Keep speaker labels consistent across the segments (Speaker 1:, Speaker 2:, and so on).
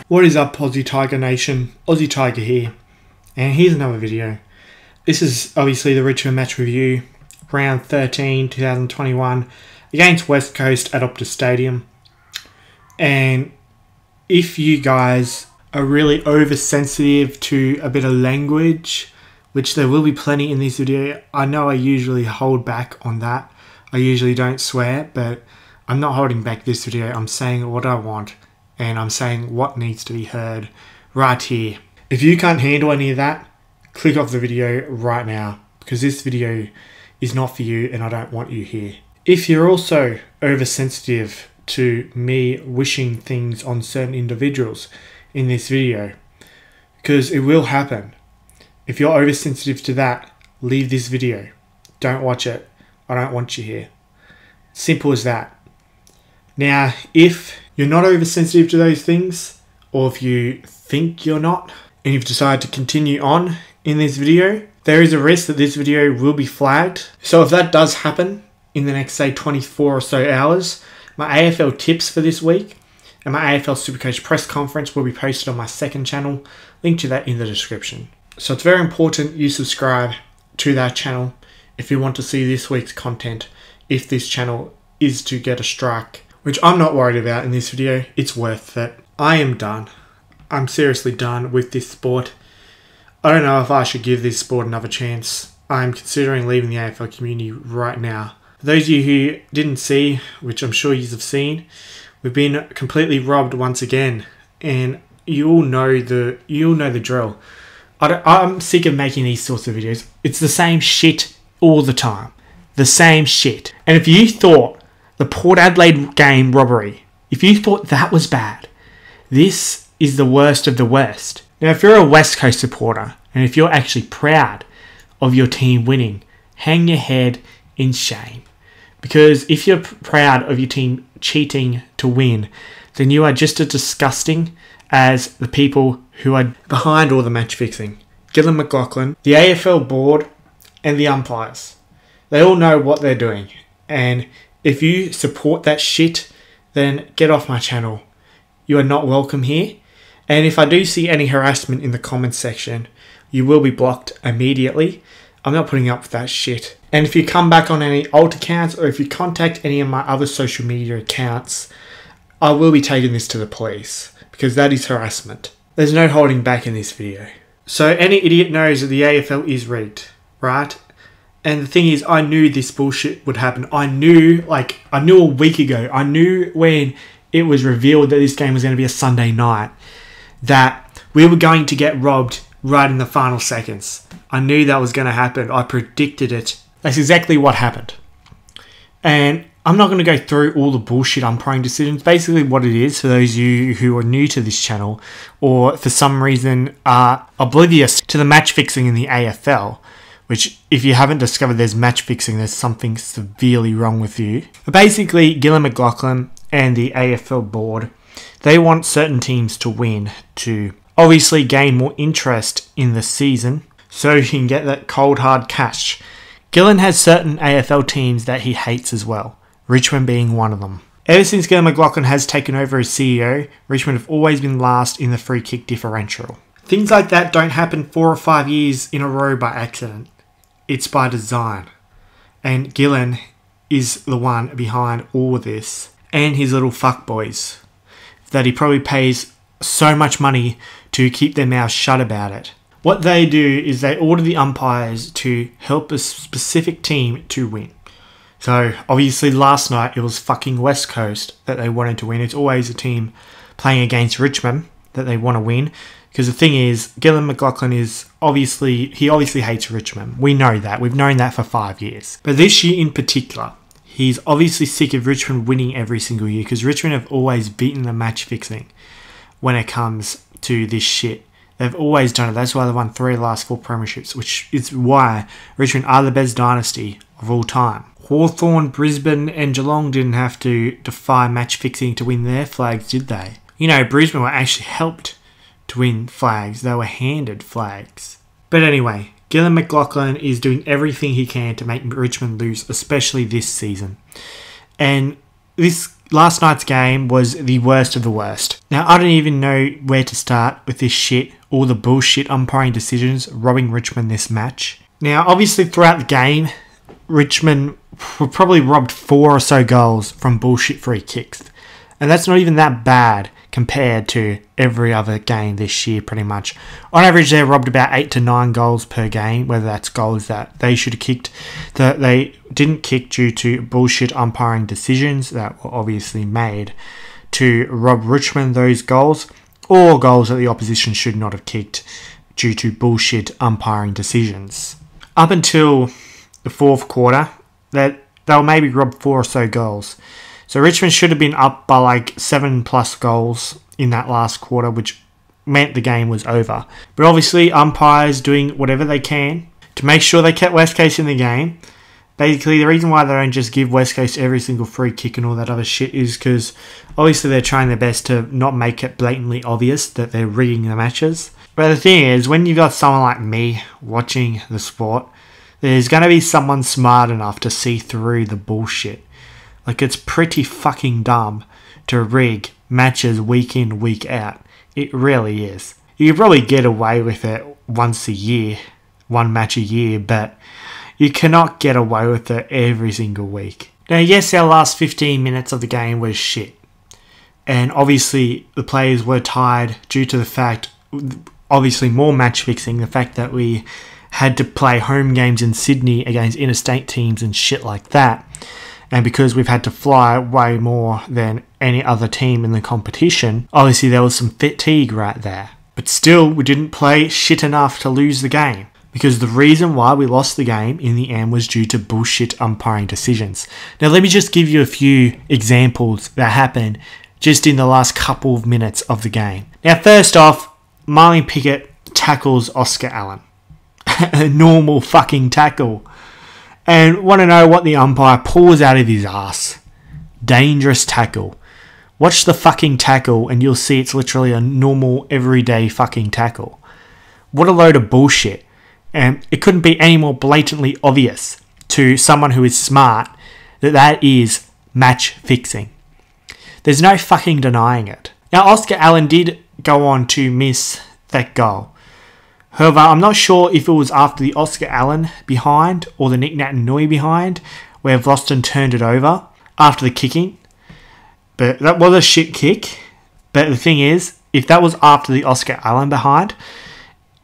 Speaker 1: What is up, Aussie Tiger Nation? Aussie Tiger here, and here's another video. This is obviously the Richmond match review, round 13, 2021, against West Coast at Optus Stadium. And if you guys are really oversensitive to a bit of language, which there will be plenty in this video, I know I usually hold back on that. I usually don't swear, but I'm not holding back this video. I'm saying what I want, and I'm saying what needs to be heard right here. If you can't handle any of that, click off the video right now, because this video is not for you and I don't want you here. If you're also oversensitive to me wishing things on certain individuals in this video, because it will happen. If you're oversensitive to that, leave this video. Don't watch it. I don't want you here. Simple as that. Now, if you're not oversensitive to those things, or if you think you're not, and you've decided to continue on in this video, there is a risk that this video will be flagged. So if that does happen in the next, say, 24 or so hours, my AFL tips for this week and my AFL Supercoach press conference will be posted on my second channel. Link to that in the description. So it's very important you subscribe to that channel if you want to see this week's content, if this channel is to get a strike, which I'm not worried about in this video. It's worth it. I am done. I'm seriously done with this sport. I don't know if I should give this sport another chance. I'm considering leaving the AFL community right now. For those of you who didn't see, which I'm sure you have seen, we've been completely robbed once again, and you all know the drill. I'm sick of making these sorts of videos. It's the same shit all the time. The same shit. And if you thought the Port Adelaide game robbery, if you thought that was bad, this is the worst of the worst. Now, if you're a West Coast supporter, and if you're actually proud of your team winning, hang your head in shame. Because if you're proud of your team cheating to win, then you are just as disgusting as the people who are behind all the match fixing. GILLION, MCLAUGHLIN, the AFL board, and the umpires. They all know what they're doing. And if you support that shit, then get off my channel. You are not welcome here. And if I do see any harassment in the comments section, you will be blocked immediately. I'm not putting up with that shit. And if you come back on any old accounts, or if you contact any of my other social media accounts, I will be taking this to the police, because that is harassment. There's no holding back in this video. So any idiot knows that the AFL is rigged, right? And the thing is, I knew this bullshit would happen. I knew a week ago. I knew when it was revealed that this game was going to be a Sunday night, that we were going to get robbed right in the final seconds. I knew that was going to happen. I predicted it. That's exactly what happened. And I'm not going to go through all the bullshit umpiring decisions. Basically what it is, for those of you who are new to this channel, or for some reason are oblivious to the match fixing in the AFL, which if you haven't discovered there's match fixing, there's something severely wrong with you. But basically, GILLION, MCLAUGHLIN and the AFL board, they want certain teams to win to obviously gain more interest in the season, so you can get that cold hard cash. GILLION has certain AFL teams that he hates as well, Richmond being one of them. Ever since GILLION McLaughlin has taken over as CEO, Richmond have always been last in the free kick differential. Things like that don't happen 4 or 5 years in a row by accident. It's by design. And GILLION is the one behind all of this. And his little fuckboys, that he probably pays so much money to keep their mouths shut about it. What they do is they order the umpires to help a specific team to win. So obviously last night it was fucking West Coast that they wanted to win. It's always a team playing against Richmond that they want to win. Because the thing is, GILLION McLaughlin is obviously hates Richmond. We know that. We've known that for 5 years. But this year in particular, he's obviously sick of Richmond winning every single year, because Richmond have always beaten the match fixing when it comes to this shit. They've always done it. That's why they've won 3 of the last 4 premierships, which is why Richmond are the best dynasty of all time. Hawthorn, Brisbane and Geelong didn't have to defy match fixing to win their flags, did they? You know, Brisbane were actually helped to win flags. They were handed flags. But anyway, GILLION McLaughlin is doing everything he can to make Richmond lose, especially this season. And this last night's game was the worst of the worst. Now, I don't even know where to start with this shit. All the bullshit umpiring decisions robbing Richmond this match. Now, obviously, throughout the game, Richmond were probably robbed 4 or so goals from bullshit free kicks. And that's not even that bad compared to every other game this year, pretty much. On average, they're robbed about 8 to 9 goals per game, whether that's goals that they should have kicked, that they didn't kick due to bullshit umpiring decisions that were obviously made to rob Richmond those goals, or goals that the opposition should not have kicked due to bullshit umpiring decisions. Up until the fourth quarter, that they were maybe robbed 4 or so goals. So Richmond should have been up by like 7+ goals in that last quarter, which meant the game was over. But obviously, umpires doing whatever they can to make sure they kept West Coast in the game. Basically, the reason why they don't just give West Coast every single free kick and all that other shit is because obviously they're trying their best to not make it blatantly obvious that they're rigging the matches. But the thing is, when you've got someone like me watching the sport, there's going to be someone smart enough to see through the bullshit. Like, it's pretty fucking dumb to rig matches week in, week out. It really is. You could probably get away with it once a year, one match a year, but you cannot get away with it every single week. Now, yes, our last 15 minutes of the game was shit. And obviously, the players were tired due to the fact, obviously more match fixing, the fact that we had to play home games in Sydney against interstate teams and shit like that. And because we've had to fly way more than any other team in the competition, obviously there was some fatigue right there. But still, we didn't play shit enough to lose the game. Because the reason why we lost the game in the end was due to bullshit umpiring decisions. Now let me just give you a few examples that happened just in the last couple of minutes of the game. Now first off, Marlon Pickett tackles Oscar Allen. A normal fucking tackle. And want to know what the umpire pulls out of his ass? Dangerous tackle. Watch the fucking tackle and you'll see it's literally a normal, everyday fucking tackle. What a load of bullshit. And it couldn't be any more blatantly obvious to someone who is smart that that is match fixing. There's no fucking denying it. Now, Oscar Allen did go on to miss that goal. However, I'm not sure if it was after the Oscar Allen behind or the Nick Naitanui behind where Voston turned it over after the kicking. But that was a shit kick. But the thing is, if that was after the Oscar Allen behind,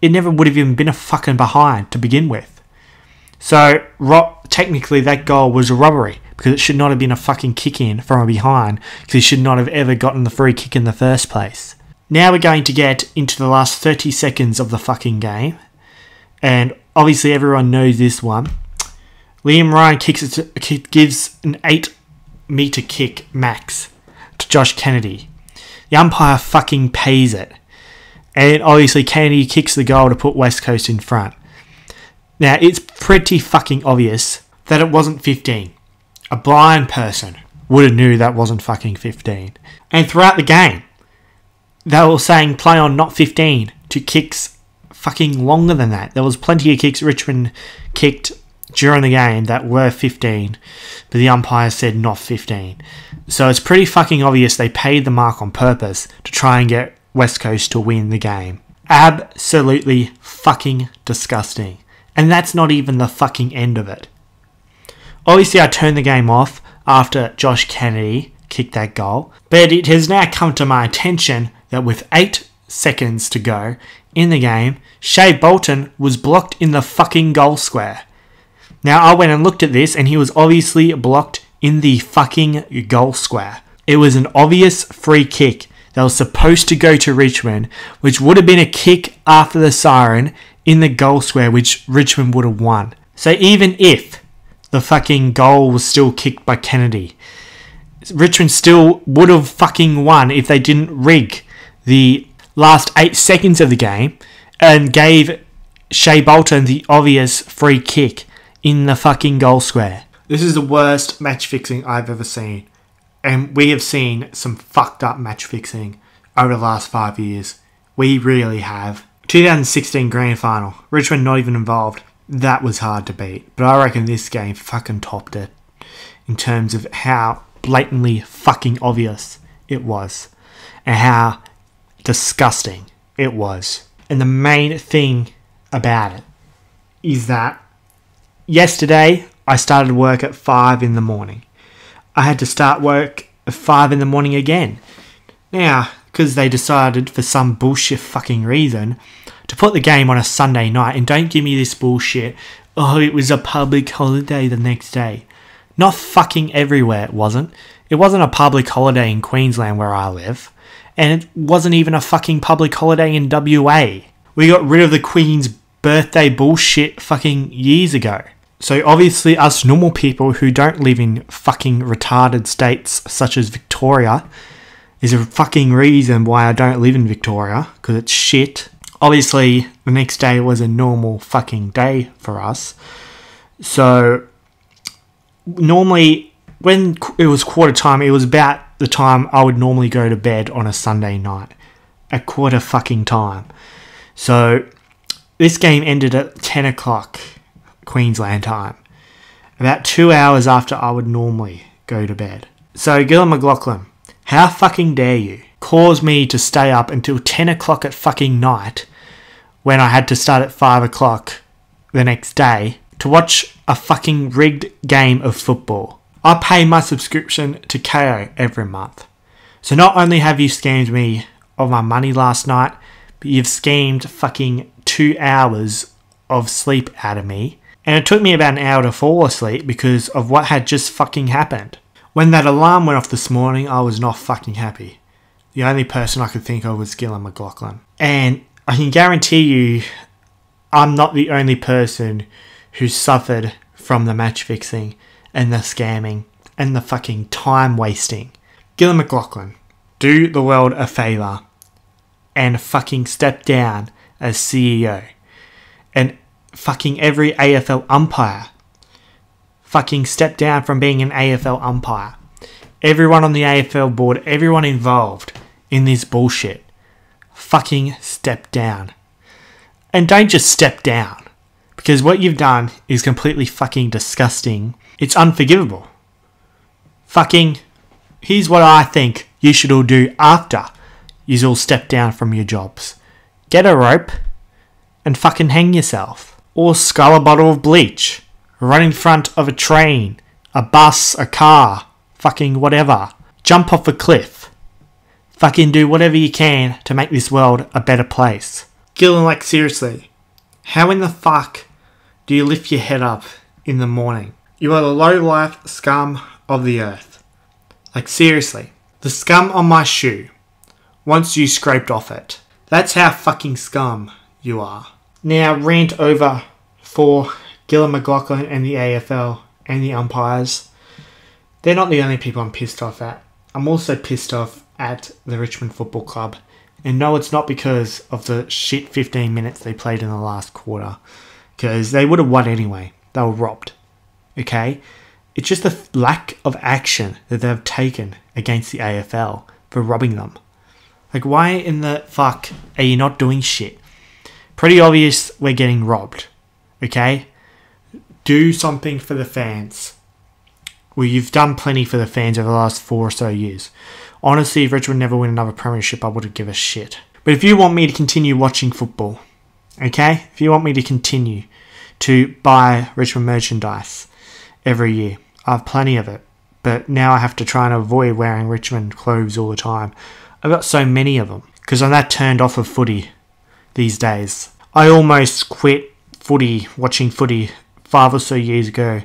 Speaker 1: it never would have even been a fucking behind to begin with. So, technically that goal was a robbery because it should not have been a fucking kick in from a behind because he should not have ever gotten the free kick in the first place. Now we're going to get into the last 30 seconds of the fucking game. And obviously everyone knows this one. Liam Ryan gives an 8-metre kick max to Josh Kennedy. The umpire fucking pays it. And obviously Kennedy kicks the goal to put West Coast in front. Now it's pretty fucking obvious that it wasn't 15. A blind person would have knew that wasn't fucking 15. And throughout the game, they were saying play on not 15 to kicks fucking longer than that. There was plenty of kicks Richmond kicked during the game that were 15, but the umpire said not 15. So it's pretty fucking obvious they paid the mark on purpose to try and get West Coast to win the game. Absolutely fucking disgusting. And that's not even the fucking end of it. Obviously I turned the game off after Josh Kennedy kicked that goal, but it has now come to my attention that with 8 seconds to go in the game, Shea Bolton was blocked in the fucking goal square. Now, I went and looked at this and he was obviously blocked in the fucking goal square. It was an obvious free kick that was supposed to go to Richmond, which would have been a kick after the siren in the goal square, which Richmond would have won. So even if the fucking goal was still kicked by Kennedy, Richmond still would have fucking won if they didn't rig the last 8 seconds of the game and gave Shea Bolton the obvious free kick in the fucking goal square. This is the worst match fixing I've ever seen. And we have seen some fucked up match fixing over the last 5 years. We really have. 2016 Grand Final. Richmond not even involved. That was hard to beat. But I reckon this game fucking topped it. In terms of how blatantly fucking obvious it was, and how disgusting it was. And the main thing about it is that yesterday I started work at 5 in the morning. I had to start work at 5 in the morning again. Now, because they decided for some bullshit fucking reason to put the game on a Sunday night, and don't give me this bullshit, oh, it was a public holiday the next day. Not fucking everywhere it wasn't. It wasn't a public holiday in Queensland where I live, and it wasn't even a fucking public holiday in WA. We got rid of the Queen's birthday bullshit fucking years ago. So obviously us normal people who don't live in fucking retarded states such as Victoria is a fucking reason why I don't live in Victoria, because it's shit. Obviously the next day was a normal fucking day for us. So normally when it was quarter time, it was about the time I would normally go to bed on a Sunday night. At quarter fucking time. So this game ended at 10 o'clock Queensland time. About 2 hours after I would normally go to bed. So GILLION McLaughlin, how fucking dare you cause me to stay up until 10 o'clock at fucking night when I had to start at 5 o'clock the next day to watch a fucking rigged game of football. I pay my subscription to KO every month. So not only have you scammed me of my money last night, but you've schemed fucking 2 hours of sleep out of me. And it took me about an hour to fall asleep because of what had just fucking happened. When that alarm went off this morning, I was not fucking happy. The only person I could think of was GILLION McLaughlin. And I can guarantee you, I'm not the only person who suffered from the match fixing and the scamming and the fucking time wasting. GILLION McLaughlin, do the world a favour and fucking step down as CEO. And fucking every AFL umpire fucking step down from being an AFL umpire. Everyone on the AFL board, everyone involved in this bullshit, fucking step down. And don't just step down, because what you've done is completely fucking disgusting. It's unforgivable. Fucking, here's what I think you should all do after you all step down from your jobs. Get a rope and fucking hang yourself. Or scull a bottle of bleach. Run in front of a train, a bus, a car, fucking whatever. Jump off a cliff. Fucking do whatever you can to make this world a better place. GILLION, like seriously, how in the fuck do you lift your head up in the morning? You are the low-life scum of the earth. Like seriously, the scum on my shoe, once you scraped off it. That's how fucking scum you are. Now rant over for GILLION McLaughlin and the AFL and the umpires. They're not the only people I'm pissed off at. I'm also pissed off at the Richmond Football Club. And no, it's not because of the shit 15 minutes they played in the last quarter. Because they would have won anyway. They were robbed. Okay? It's just the lack of action that they've taken against the AFL for robbing them. Like, why in the fuck are you not doing shit? Pretty obvious we're getting robbed. Okay? Do something for the fans. Well, you've done plenty for the fans over the last 4 or so years. Honestly, if Richmond never win another premiership, I wouldn't give a shit. But if you want me to continue watching football, okay? If you want me to continue to buy Richmond merchandise every year, I have plenty of it. But now I have to try and avoid wearing Richmond clothes all the time. I've got so many of them. Because I'm that turned off of footy these days. I almost quit watching footy 5 or so years ago.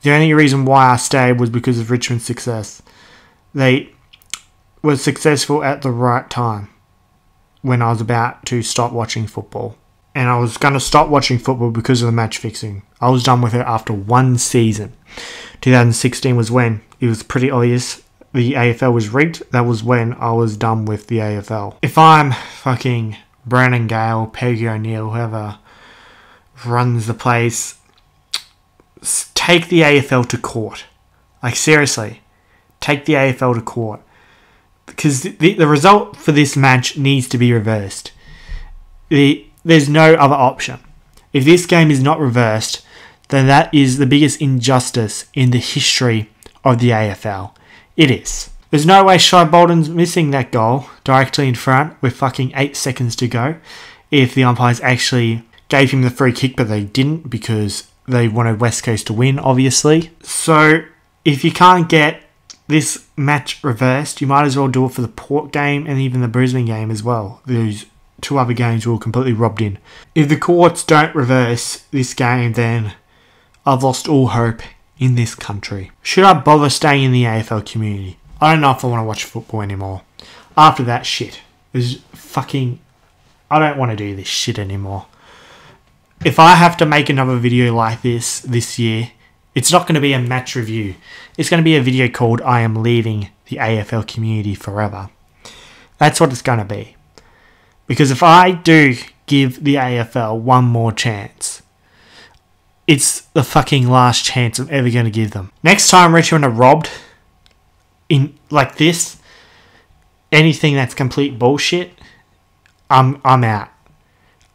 Speaker 1: The only reason why I stayed was because of Richmond's success. They were successful at the right time when I was about to stop watching football. And I was going to stop watching football because of the match fixing. I was done with it after 1 season. 2016 was when it was pretty obvious the AFL was rigged. That was when I was done with the AFL. If I'm fucking Brandon Gale, Peggy O'Neill, whoever runs the place, take the AFL to court. Like seriously, take the AFL to court. Because the result for this match needs to be reversed. There's no other option. If this game is not reversed, then that is the biggest injustice in the history of the AFL. It is. There's no way Shy Bolden's missing that goal directly in front with fucking 8 seconds to go if the umpires actually gave him the free kick, but they didn't because they wanted West Coast to win, obviously. So if you can't get this match reversed, you might as well do it for the Port game and even the Brisbane game as well. Those 2 other games were completely robbed in. If the courts don't reverse this game, then I've lost all hope in this country. Should I bother staying in the AFL community? I don't know if I want to watch football anymore. After that shit. There's fucking... I don't want to do this shit anymore. If I have to make another video like this year, it's not going to be a match review. It's going to be a video called I Am Leaving the AFL Community Forever. That's what it's going to be. Because if I do give the AFL one more chance, it's the fucking last chance I'm ever going to give them. Next time Richmond are robbed in like this, anything that's complete bullshit, I'm out.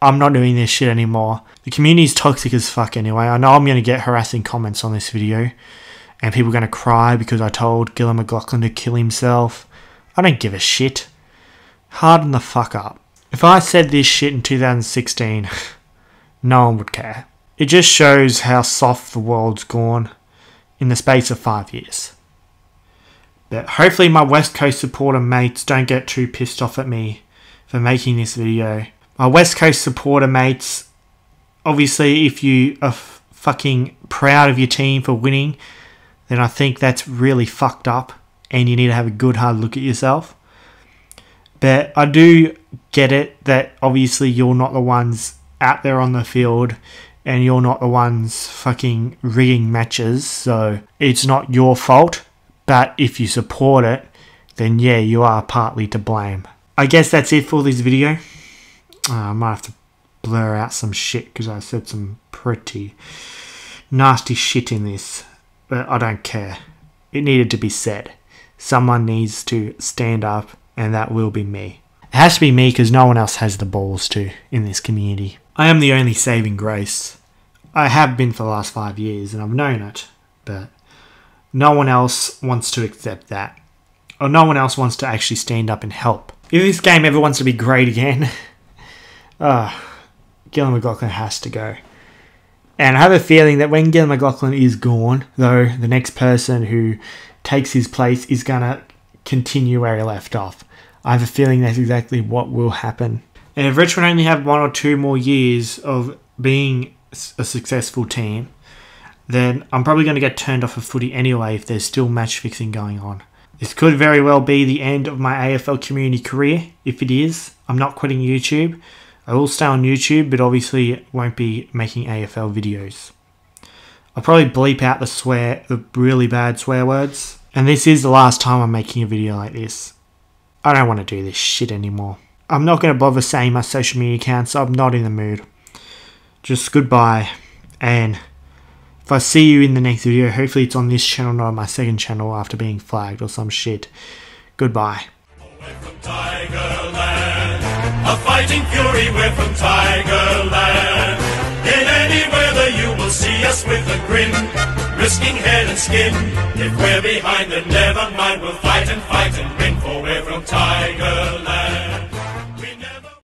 Speaker 1: I'm not doing this shit anymore. The community's toxic as fuck anyway. I know I'm going to get harassing comments on this video, and people are going to cry because I told Gillon McLaughlin to kill himself. I don't give a shit. Harden the fuck up. If I said this shit in 2016, no one would care. It just shows how soft the world's gone in the space of 5 years. But hopefully my West Coast supporter mates don't get too pissed off at me for making this video. My West Coast supporter mates, obviously if you are fucking proud of your team for winning, then I think that's really fucked up and you need to have a good hard look at yourself. But I do get it that obviously you're not the ones out there on the field and you're not the ones fucking rigging matches, so it's not your fault. But if you support it, then yeah, you are partly to blame. I guess that's it for this video. I might have to blur out some shit because I said some pretty nasty shit in this. But I don't care. It needed to be said. Someone needs to stand up, and that will be me. It has to be me because no one else has the balls to in this community. I am the only saving grace. I have been for the last 5 years, and I've known it. But no one else wants to accept that. Or no one else wants to actually stand up and help. If this game ever wants to be great again, Gillon McLaughlin has to go. And I have a feeling that when Gillon McLaughlin is gone, though, the next person who takes his place is going to continue where he left off. I have a feeling that's exactly what will happen. And if Richmond only have 1 or 2 more years of being a successful team, then I'm probably going to get turned off of footy anyway if there's still match fixing going on. This could very well be the end of my AFL community career. If it is, I'm not quitting YouTube. I will stay on YouTube, but obviously won't be making AFL videos. I'll probably bleep out the really bad swear words. And this is the last time I'm making a video like this. I don't want to do this shit anymore. I'm not going to bother saying my social media accounts. I'm not in the mood. Just goodbye. And if I see you in the next video, hopefully it's on this channel, not on my second channel after being flagged or some shit. Goodbye.
Speaker 2: We're from Tigerland, a fighting fury, we're from Tigerland. In any weather you will see us with a grin, risking head and skin. If we're behind then never mind, we'll fight and win, for we're from Tigerland.